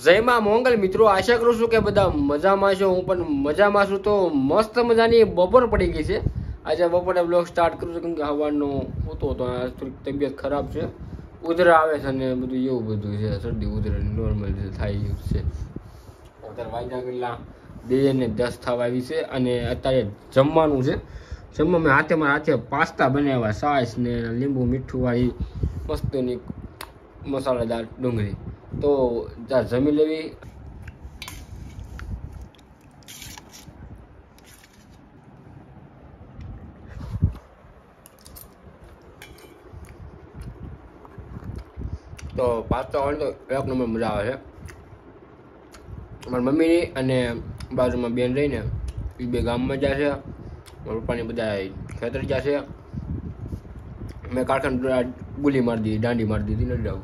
જય માં મોંગલ મિત્રો, આશા કરું છું કે બધા મજામાં છો. હું પણ મજામાં છું. તો મસ્ત મજાની બપોર પડી ગઈ છે. આજે બપોરે બ્લોગ સ્ટાર્ટ કરું છું કેમ કે હવાનો હોતો હતો. થોડીક તબિયત ખરાબ છે, ઉધરા આવે છે ને બધું એવું બધું છે. શરદી ઉધરા નોર્મલ થાય છે. અત્યારે વાગ્યા કેટલા 2 ને 10 થવા આવી છે અને અત્યારે જમવાનું છે. જમવા મેં હાથે પાસ્તા બનાવ્યા, સાસ ને લીંબુ મીઠું વાળી મસ્તની મસાલેદાર ડુંગળી. તો જમી લેવી. તો પાસ્તા હોય તો એક નંબર મજા આવે છે. મારી મમ્મી અને બાજુમાં બેન રહીને એ બે ગામમાં જાય છે. મારા પપ્પાની બધા ખેતર ગયા છે. મેં કારખાને ગુલી મારી દીધી, દાંડી મારી દીધી. નથી જાઉં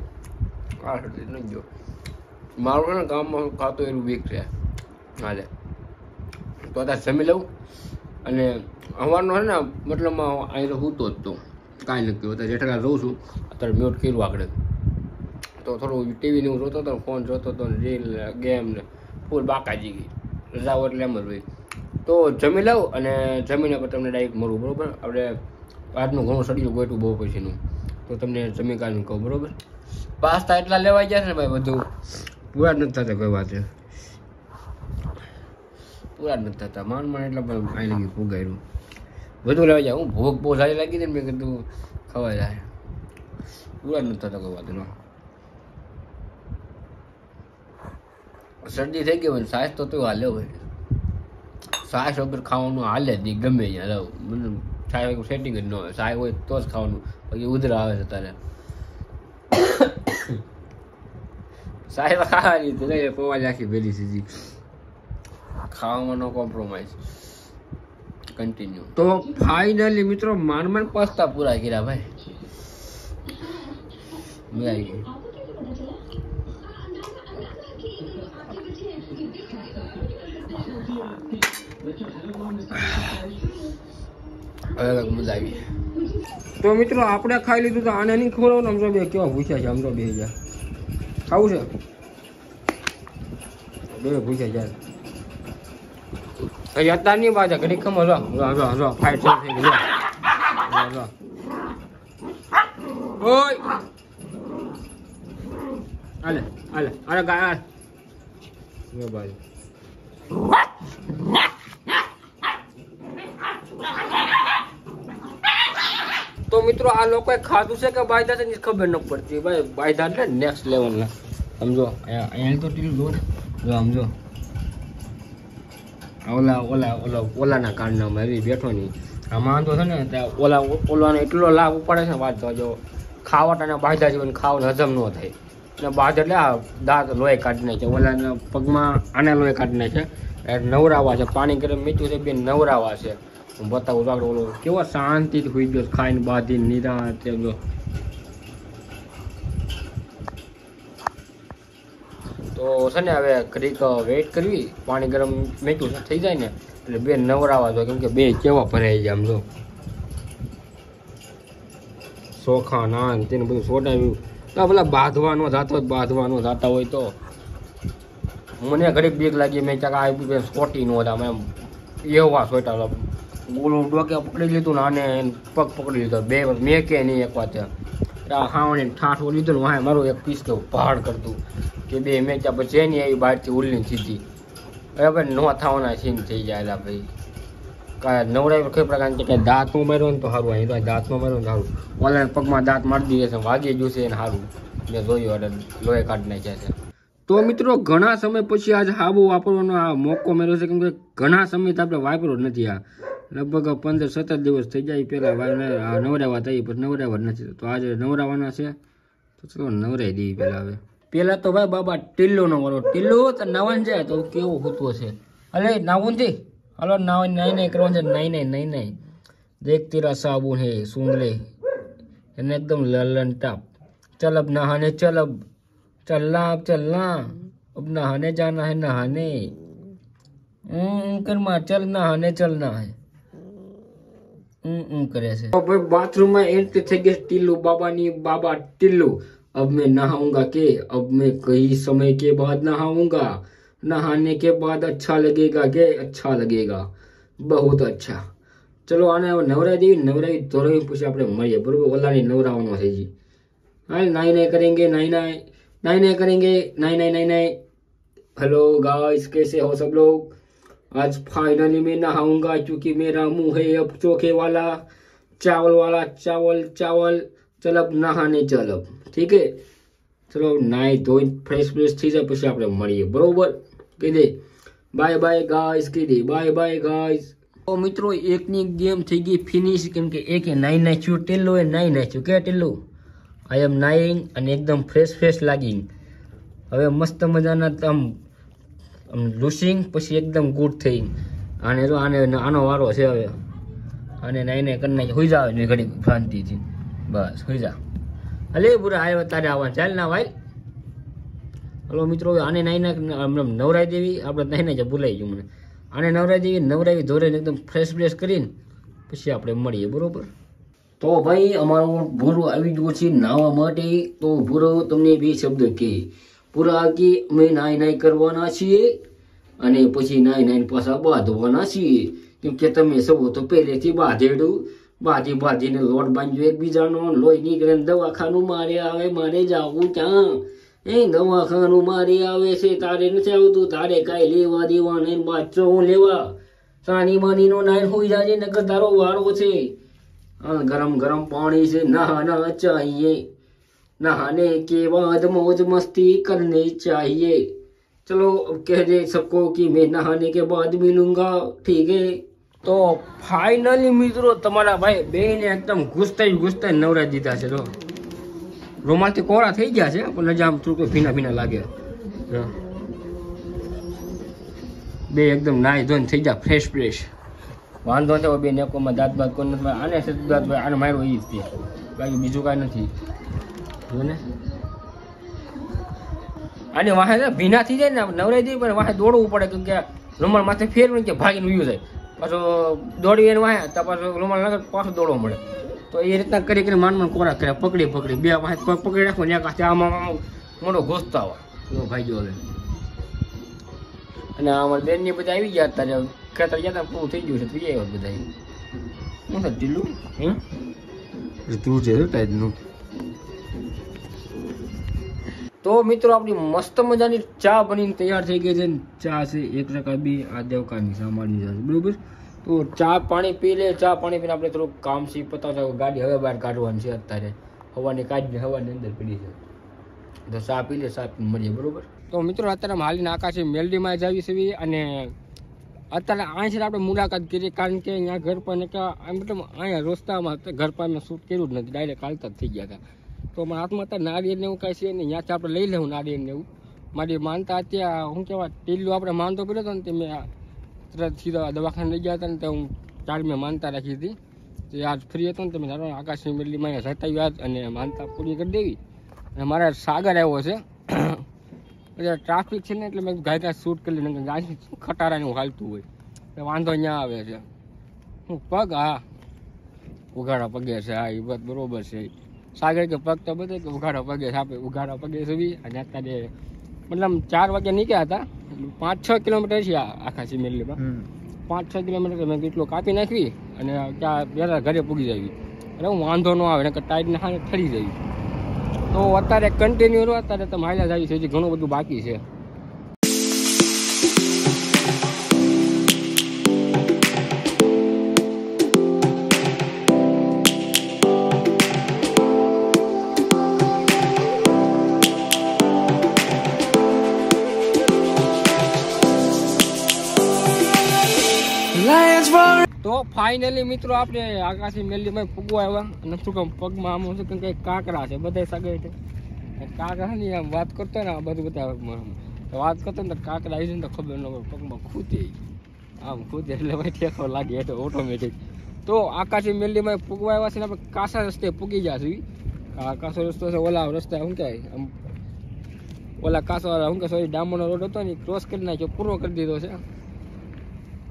કારખાને, નથી જો મારું છે ને ગામમાં ખાતું એનું વીક છે. હાલે તો અત્યારે જમી લઉં અને સવારનો છે ને મતલબમાં અહીં તો સૂતો જ તો કાંઈ નથી કર્યું. અત્યારે જેઠાલાલ રહું છું. અત્યારે મ્યુટ કર્યું આગળ. તો થોડું ટીવીને હું જોતો હતો, ફોન જોતો હતો, રીલ ગેમ ને ફૂલ બાકાજી ગઈ. રજાઓ એટલે એમ જ હોય. તો જમી લઉં અને જમીને પર તમને ડાયરેક્ટ મળું, બરાબર? આપણે આજનું ઘણું સડ્યું ગોઠવું બહુ પછીનું, તો તમને જમી કાઢીને કહું, બરાબર? પાસ્તા એટલા લેવાઈ ગયા છે ને ભાઈ, બધું પૂરા જ નથી થતા. કોઈ વાત છે, પૂરા જ નથી થતા. માંડ એટલા પણ આઈ લાગી ફુગાયરું બધું લેવાઈ જાય. હું ભૂખ બહુ સારી લાગી હતી ને, મેં કીધું ખવાઈ જાય. પૂરા જ નથી થતા કોઈ વાત નો. શરદી થઈ ગઈ હોય, સાસ તો હાલે હોય. સાસ વગર ખાવાનું હાલે જ ગમે ત્યાં મને સાસ સેટિંગ જ ન હોય. સાસ હોય તો જ ખાવાનું, પછી ઉધરા આવે છે તારે. સાહેબ ખાવાની તો નહીં, પવા આખી ભેલી સીધી ખાવામાં નો કોમ્પ્રોમાઇઝ, કન્ટિન્યુ. તો ફાઇનલી મિત્રો માંડ પાસ્તા પૂરા કર્યા ભાઈ. મજા આવી ગઈ. અલગ મજા આવી. તો મિત્રો આપણે ખાઈ લીધું તો આને નહીં ખવડાવવાનું. આમ જો બે કેવા ભૂખ્યા છે. આમ જો બે હજાર ખાવું છે, બે ભૂખ્યા જાય. અત્યાર નહીં બાજા ઘડી ખમો. ફાઇટ થઈ ગઈ. ઓય હાલે હાલે અરે ગાય બાજુ. તો મિત્રો આ લોકોએ ખાધું છે કે બાયદા છે ખબર ન પડતી ભાઈ. બાયદા એટલે નેક્સ્ટ લેવલના સમજો. અહીંયા તો ટીવી જો સમજો. ઓલાના કારણમાં એવી બેઠો નહીં. આ વાંધો છે ને ત્યાં ઓલાને એટલો લાભ ઉપાડે છે વાત જો. ખાવાટાના બાયદા જીવન ખાવાનું હજમ ન થાય. અને બાદ એટલે આ દાંત લોહી કાઢી નાખે. ઓલાના પગમાં આને લોહી કાઢી નાખે. નવરાવા છે, પાણી ગરમ મીઠું છે, બે નવરાવા છે. હું બતાવું આગળ. ઓલો કેવો શાંતિથી હોઈ ગયો, ખાઈને બાંધી નિરાંતે. જો તો છે ને હવે ઘડીક વેઇટ કરવી. પાણી ગરમ મીઠું થઈ જાય ને એટલે બે નવરાવા જો, કેમ કે બે કેવા ભરાઈ જાય. આમ જો ચોખા નાન તેને બધું સોડાવ્યું. તો પેલા બાંધવાનો જાતા હોય તો મને ઘડીક બીક લાગી. મેં ક્યાંક આ સોટી નહોતા મેં એવા સોટા. ઓલું ડોકે પકડી લીધું ને આને પગ પકડી લીધો. બે મેં કે નહીં એક વાત હાવણી ઠાઠો લીધો ને વાહ મારું એક પીસ તો પહાડ કરતું કે બે મેં ત્યાં પછી એની આવી બહારથી ઉલ્લીને સીધી. હવે ભાઈ ન થવાના સીન થઈ જાય ભાઈ. કાંઈ નવડાવી કઈ પ્રકાર કે દાંતમાં માર્યો ને તો સારું. અહીં તો દાંતમાં માર્યો ને સારું. ઓલા પગમાં દાંત મારી દીધે છે, વાગી ગયું છે ને સારું. મેં જોયું એટલે લોહી કાઢી નાખ્યા છે. તો મિત્રો ઘણા સમય પછી આજ હાબુ વાપરવાનો આ મોકો મળ્યો છે, કેમ કે ઘણા સમયથી આપણે વાપર્યો જ નથી. આ લગભગ 15-17 દિવસ થઈ જાય. પહેલાં નવરાવા થઈ પછી નવરાવા નથી. તો આજે નવરાવાના છે તો ચલો નવરાઈ દઈએ. પહેલાં તો ભાઈ બાબા ટીલ્લોનો વાળો. ટીલ્લો તો નાવાનું જાય તો કેવું હોતું હશે. અલે નાવું નથી, હાલો નાઈ કરવાનું છે. નહીં દેખ તેરા સાબુન હે સુન લે એને એકદમ લલન ટાપ. चल अब नहाने चल, अब चलना अब नहाने जाना है, नहाने करमा चल नहाने चलना है. કરે છે. ભાઈ બાથરૂમમાં એન્ટ્રી થઈ ગઈ ટીલ્લુ બાબાની. બાબા ટીલ્લુ अब मैं नहाऊंगा के अब मैं कई समय के बाद नहाऊंगा नहाने के बाद अच्छा लगेगा के अच्छा लगेगा बहुत अच्छा चलो आने नवराई धोराई પછી આપણે મળીએ બરોબર ઓલાની નવરાવાનો છે જી हाल नाई करेंगे नाई करेंगे नाई हेलो गाइस कैसे हो सब लोग आज फाइनली मैं नहाऊंगा क्योंकि मेरा मुंह है अब चोखे वाला चावल चल अब नहाने चल अब ठीक है चलो नाई धोई फ्रेश थी जाए પછી આપણે મળીએ બરોબર કહી દે બાય ગાइस કહી દે બાય ગાइस તો મિત્રો એકની ગેમ થઈ ગઈ ફિનિશ કેમ કે એકે નાઈ નાખ્યું ટેલ્લો એ નાઈ નાખ્યું કે ટેલ્લો આઈ એમ નાઈંગ અને એકદમ ફ્રેશ લાગી હવે મસ્ત મજાના આમ લૂસિંગ પછી એકદમ ગુડ થઈ આને જો આનો વારો છે હવે આને નાઈને કરી નાખી હોઈ જાવ ને ઘડી શાંતિથી બસ હોઈ જા અલે બુરા આવ્યા તારે આવવાનું ચાલ ના ભાઈ હલો મિત્રો આને નાઈને નવરાઈ દેવી આપણે નાઈને જ ભૂલાઈ ગયું મને આને નવરાવી ધોરીને એકદમ ફ્રેશ કરીને પછી આપણે મળીએ બરોબર તો ભાઈ અમારો ભૂરો આવી ગયો છે નાવા માટે તો ભૂરો તમને બે શબ્દ કે પૂરા કે અમે નાઈ કરવાના છીએ અને પછી નાઈ પાછા બાંધવાના છીએ કેમ કે તમે સૌ તો પહેલેથી બાંધીને લોટ બાંધ્યો એકબીજાનો લોહી નીકળે દવાખાનું મારે જાવું ક્યાં એ દવાખાનું મારે આવે છે તારે નથી આવતું તારે કાંઈ લેવા દેવા નહીં બાચો લેવા સાની માનીનો નાઈ હોઈ જાય નકર તારો વારો છે गरम पानी से नहाना चाहिए नहाने के बाद मौज मस्ती करनी चाहिए चलो अब कह दे सबको कि मैं नहाने के बाद मिलूंगा ठीक है तो फाइनली મિત્રો તમારા ભાઈ બેને એકદમ ઘૂસતા નવરા દીધા છે તો રોમાલથી કોરા થઈ ગયા છે પણ આમ થોડું ભીના લાગે બે એકદમ નાઈ ધોઈને થઈ ગયા ફ્રેશ વાંધો તો બે નેકોમાં દાંત બાદ કોઈ નથી આને દાંત આને માર્યો એ જ તે બાકી બીજું કાંઈ નથી જો ને આને વાહે ભીના થઈ જાય ને નવરાઈ દે પણ વાહે દોડવું પડે કેમ કે રૂમાલ માથે ફેરવું કે ભાગીને ઉયું જાય પાછો દોડી એને વાહે તો પાછો રૂમાલ લાગે પાછો દોડવો મળે તો એ રીતના કરી માંડ કોરા કર્યા પકડી બે વાહે પકડી રાખો ને એક આમાં મોટો ઘોસતો આવા એવો ભાઈ જો હવે અને અમારા બેનની બધા આવી ગયા અત્યારે ખેતર ગયા પૂરું થઈ ગયું છે તો આવ્યા બધા શું થાય ઢીલું તું છે ટાઈપનું તો મિત્રો આપણી મસ્ત મજાની ચા બનીને તૈયાર થઈ ગઈ છે ચા છે 1 ટકા બી આ દેવકાની સામાની છે બરોબર તો ચા પાણી પી લે ચા પાણી પીને આપણે થોડુંક કામ સી પતાવતા ગાડી હવે બહાર કાઢવાની છે અત્યારે હવાની અંદર પડી છે તો ચા પી લે ચા પીને મળીએ બરોબર તો મિત્રો અત્યારે હાલીને આકાશે મેલડીમાં જ આવી છે અને અત્યારે અહીં આપણે મુલાકાત કરી કારણ કે અહીંયા ઘર પર મતલબ અહીંયા રસ્તામાં ઘર પર મેં શૂટ કર્યું જ નથી ડાયરેક્ટ હાલતા જ થઈ ગયા હતા તો મારા હાથમાં અત્યારે નારિયેળને એવું કાંઈ છે નહીં ત્યાંથી આપણે લઈ લેવું નારિયેળને એવું મારી માનતા અત્યારે શું કહેવાય ટીલું આપણે માનતો કર્યો હતો ને તે મેં તરત સીધા દવાખાને લઈ ગયા હતા ને તો હું મેં માનતા રાખી હતી તો આજ ફ્રી હતો ને તમે જાણો આકાશની મેલડીમાં અહીંયા જતા આવ્યા અને માનતા પૂરી કરી દેવી અને મારા સાગર આવ્યો છે એટલે ટ્રાફિક છે ને એટલે મેં ગાયતા શૂટ કરી લઈને ગાડી ખટારાને હું હાલતું હોય એટલે વાંધો અહીંયા આવે છે હું પગ હા ઉઘાડા પગે છે હા એ વાત બરોબર છે સાગર કે પગ તો બધે કે ઉઘાડા પગે છે આપણે ઉઘાડા પગે છે અને અત્યારે મતલબ 4 વાગે નીકળ્યા હતા 5-6 કિલોમીટર છે આખા સિમેલીમાં 5-6 કિલોમીટર મેં કેટલો કાપી નાખવી અને ત્યાં પહેલાં ઘરે પૂગી જાવી એટલે હું વાંધો ન આવે ને ટાઈટને હાને ઠરી જાય તો અત્યારે કન્ટિન્યુ રહો અત્યારે તમે હાલ્યા જ આવી છે હજી ઘણું બધું બાકી છે તો ફાઇનલી મિત્રો આપણે આકાશી મેલીમાં પૂગવા આવ્યા અને શું કામ પગમાં આમ શું કંઈક કાંકરા છે બધા સગાઈ છે કાંકરા ની આમ વાત કરતો ને આ બધું બધા વાત કરતો ને કાંકરા આવી ને તો ખબર ન પડે પગમાં ખૂતી આમ ખૂતે એટલે ભાઈ ઠેકો લાગે એટલે ઓટોમેટિક તો આકાશી મેલીમાં પૂગવા આવ્યા છે ને આપણે કાસા રસ્તે પૂગી ગયા છીએ કાસો રસ્તો છે ઓલા રસ્તા શું કહેવાય આમ ઓલા કાસો શું કે સોરી ડામરનો રોડ હતો ને ક્રોસ કરી નાખ્યો પૂરો કરી દીધો છે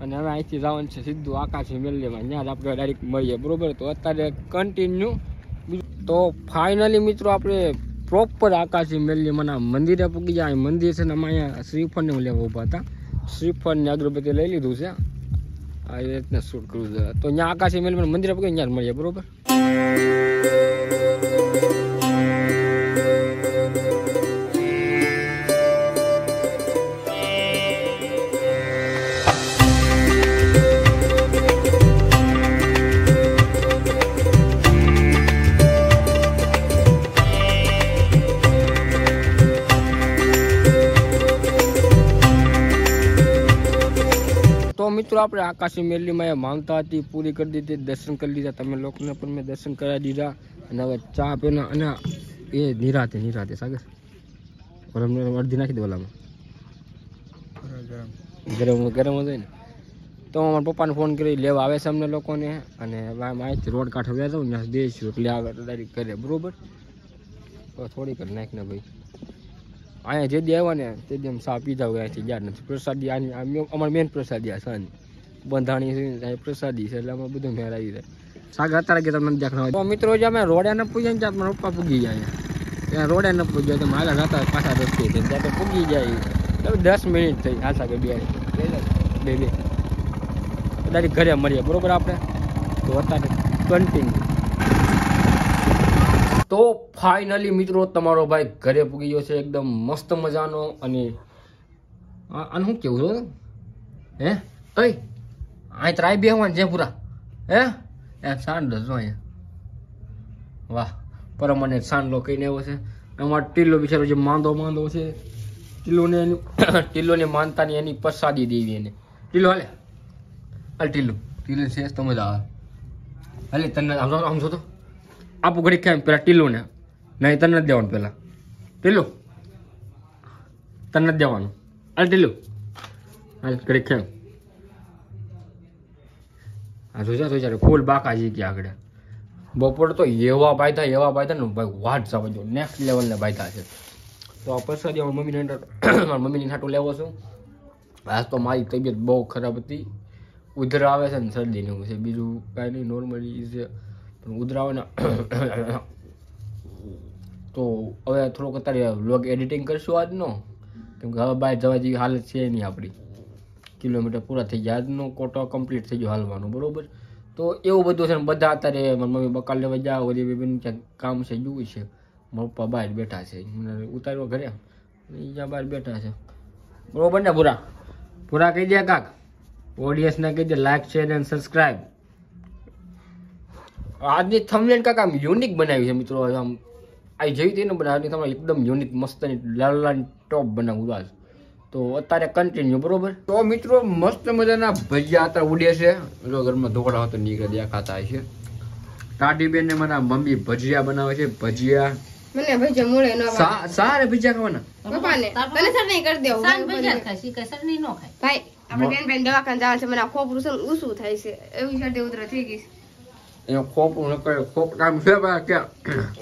અને હવે અહીંથી જવાનું છે સીધું આકાશી મેલીમાં ત્યાં જ આપણે ડાયરેક્ટ મળીએ બરોબર તો અત્યારે કન્ટિન્યુ તો ફાઇનલી મિત્રો આપણે પ્રોપર આકાશી મેલની મને મંદિરે પૂગી જાય. મંદિર છે ને અમે અહીંયા શ્રીફળને લેવા ઊભા હતા. શ્રીફળને અગરબત્તી લઈ લીધું છે. આ રીતને શૂટ કરવું છે. તો ત્યાં આકાશી મેલ મંદિરે પૂગી ત્યાં મળીએ. બરોબર. તો મિત્રો આપણે આકાશી મેલીમાં માનતા હતી પૂરી કરી દીધી. દર્શન કરી લીધા. તમે લોકોને પણ મેં દર્શન કરાવી દીધા. અને હવે ચા પીને અને એ નિરાતે સાગર અડધી નાખી દે ઓલામાં ગરમ હોય ને. તો મારા પપ્પાને ફોન કરી લેવા આવે છે અમને લોકોને. અને અહીંથી રોડ કાંઠે વ્યા જાઉં ને દઈશું એટલે આગળ ડાયરેક્ટ કરે. બરોબર. તો થોડી કરી નાખ ને ભાઈ. અહીંયા જે દી આવ્યા ને તે દી સા પીધા હોય અહીંથી યાદ નથી. પ્રસાદી અમારી મેન પ્રસાદી આ સાંજ બંધાણી છે પ્રસાદી છે એટલે અમે બધું મેળ આવી જાય. સાગર અત્યારે કે તમને દેખાડવા. તો મિત્રો જે અમે રોડે ન પૂગ્યા ને ત્યાં મારા પપ્પા પૂગી જાય. ત્યાં રોડે ન પૂગ્યા તો મારા રાતા પાછા રસ્તે છે ત્યાં તો પૂગી જાય. 10 મિનિટ થઈ આ સાગર બે ડાયરેક્ટ ઘરે મળીએ. બરોબર. આપણે તો અત્યારે કન્ટિન્યુ. તો ફાઇનલી મિત્રો તમારો ભાઈ ઘરે પૂગી ગયો છે એકદમ મસ્ત મજાનો. અને આનું શું કેવું છો હે કઈ અહીં ત્રાય બેહવાન છે પૂરા હે એમ સાંડ જો અહીંયા. વાહ પરમને સાંડલો કહીને આવ્યો છે. અમારો ટીલો બિચારો જે માંદો છે ટીલોને માનતાની એની પ્રસાદી દેવી એને. ટીલો હાલે ટીલો છે તો મજા આવે. હાલે તને આમ છો તો આપું ઘડી કેમ પેલા ટીલું ને નહીં તને નથી દેવાનું. પેલા ટીલું તને નથી દેવાનું. અરે ટીલું હાલ ઘડી કેમ હા જોજા ફૂલ બાકાજી ગયા આગળ. બપોર તો એવા બાયતા ને ભાઈ વાત સમજો નેક્સ્ટ લેવલના બાયતા છે. તો આ પ્રસાદી મારા મમ્મીની હાટું લેવો છું. આજ તો મારી તબિયત બહુ ખરાબ હતી. ઉધર આવે છે ને શરદી ને છે. બીજું કાંઈ નહીં નોર્મલી છે. પણ ઉધર આવે ને તો હવે થોડોક અત્યારે વ્લોગ એડિટિંગ કરશું આજનો. કેમ કે હવે બહાર જવા જેવી હાલત છે નહીં આપણી. કિલોમીટર પૂરા થઈ ગયા. આજનો કોટો કમ્પ્લીટ થઈ ગયો હાલવાનું. બરોબર. તો એવું બધું છે ને બધા અત્યારે મારી મમ્મી બકાલ લેવા જાઓ બધી બેન ક્યાંક કામ છે જોવું છે. મારા પપ્પા બહાર બેઠા છે મને ઉતારવા ઘરે અહીંયા બહાર બેઠા છે. બરોબર ને પૂરા કહી દે કાક. ઓડિયન્સને કહી દે લાઈક શેર એન્ડ સબસ્ક્રાઈબ. આજની થંબનેલ કાક આમ યુનિક બનાવી છે મિત્રો. આમ આ જોઈ હતી ને બનાવવાની તમારે એકદમ યુનિક મસ્તની લાલ ટોપ બનાવવું આજ. તો અત્યારે કન્ટિન્યુ. બરોબર. તો મિત્રો મસ્ત મજાના ભજીયા અત્યારે ઉડે છે. જો ઘરમાં ઢોકળા હતો નીકળે દેખાતા છે. ટાઢી બેન ને મારા મમ્મી ભજીયા બનાવે છે. ભજીયા મને ભજીયા મળે ન સારે ભજીયા ખાવાના. પપ્પાને તને ચટણી કરી દેવું. સાન ભજીયા ખાય છે કે ચટણી ન ખાય. ભાઈ આપણે બેન દવાખાને જવાનું છે. મને ખોપરું છે ઊસું થાય છે. એવી શરદી ઉધર થઈ ગઈ છે. એ ખોપું ન કરે ખોપ કામ છે કે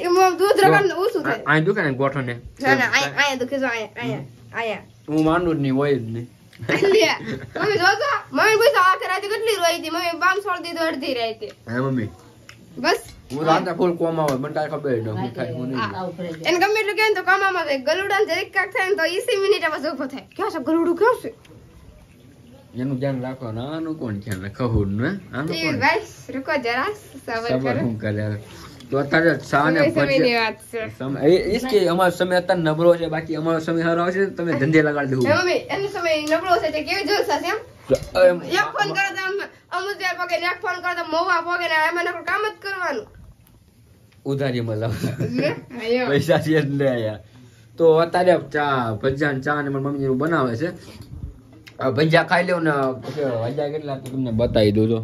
એમાં દૂધ રગન ઊસું થાય. આ દુખે ને ગોઠો ને ના આયા દુખે જો આયા હું માનું જ નહીં હોય જ નહીં. મમ્મી જોતો મમ્મી બસ આ રાતે કેટલી રોઈ હતી. મમ્મી બામ છોડ દીધો અડધી રાતે. હે મમ્મી બસ હું રાતે ફૂલ કોમા હોય મને કાંઈ ખબર ન હું થાય હું નહીં. એને ગમે એટલું કહે તો કામામાં જાય. ગલુડા જરીક કાક થાય ને તો 20 મિનિટ બસ ઉભો થાય. ક્યાં છે ગલુડું ક્યાં છે એનું ધ્યાન રાખો. આનું કોણ ધ્યાન રાખે ખવું ને આનું કોણ બસ રૂકો જરા સબર કરો. શું કરે તો અત્યારે સાને इसके અમારો સમય અત્યારે નબળો છે. બાકી અમારો સમય સારો આવશે તમે ધંધે લગાડી દેવું. મમ્મી એનો સમય નબળો છે તે કેવી જલસા છે એમ. એક ફોન કરે તો અમુક જે પગે એક ફોન કરે તો મોવા પગે ને એમાં નકર કામ જ કરવાનું. ઉધારી મળે પૈસા છે જ લે યાર. તો અત્યારે ચા ને મારી મમ્મી બનાવે છે. ભજીયા ખાઈ લેવું ને પછી ભજીયા કેટલા તમને બતાવી દઉં. તો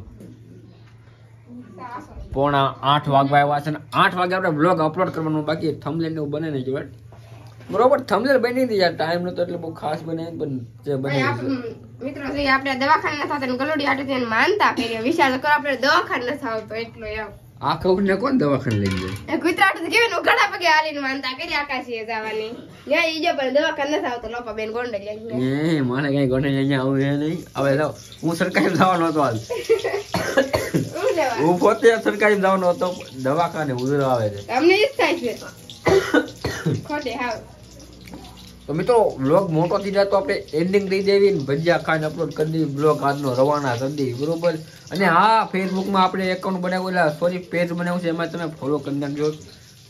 7:45 વાગવા આવ્યા છે ને 8 વાગે આપણે બ્લોગ અપલોડ કરવાનું બાકી. થંબનેલ ને એવું બને નહીં જોવાય. બરોબર. થંબનેલ બની હતી યાર. ટાઈમ નતો એટલે બહુ ખાસ બને પણ જે બને મિત્રો આપણે દવાખાને સાથે ગલોડી હાટે માનતા કરીએ. વિચાર કરો આપણે દવાખાને નથી આવતો એટલો એમ. આ ખબર ને કોણ દવાખાને લઈ જાય. કુતરાટ કેવી ઘણા પગે હાલીને માનતા કરી આકાશીએ જવાની. ત્યાં ઈ જો પણ દવાખાને નથી આવતો. લોપા બેન ગોંડલિયા મને કઈ ગોંડલિયા અહીંયા આવું નહીં. હવે જાવ હું સરકારી જવાનો હતો હાલ. હું પોતે સરકારી જવાનો હતો. દવાખાને ઉધરો આવે છે. અમને ઈ જ થાય છે. ખોટે હાવ. તો મિત્રો બ્લોગ મોટો થઈ જાય તો આપણે એન્ડિંગ દઈ દેવી ને ભજીયા ખાઈને અપલોડ કરી દેવી, બ્લોગ આજનો રવાના કરી દેવી, બરોબર. અને હા, ફેસબુકમાં આપણે એકાઉન્ટ બનાવેલા, સોરી પેજ બનાવ્યું છે, એમાં તમે ફોલો કરી નાખજો,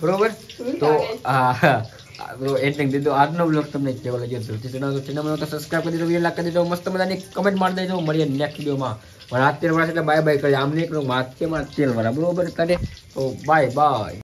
બરોબર. તો હા, એન્ડિંગ દીધો. આજનો બ્લોગ તમને કેવો લાગ્યો જલ્દી જણાવજો. ચેનલમાં તો સબસ્ક્રાઇબ કરી દેજો, લાઈક કરી દેજો, મસ્ત મજાની કમેન્ટ મારી દેજો. મળીએ નેક્સ્ટ વિડીયોમાં. મારા 13 વર્ષ એટલે બાય બાય કરી, આમ નહીં કરું, મારા તેલ વાળા, બરોબર. તો બાય બાય.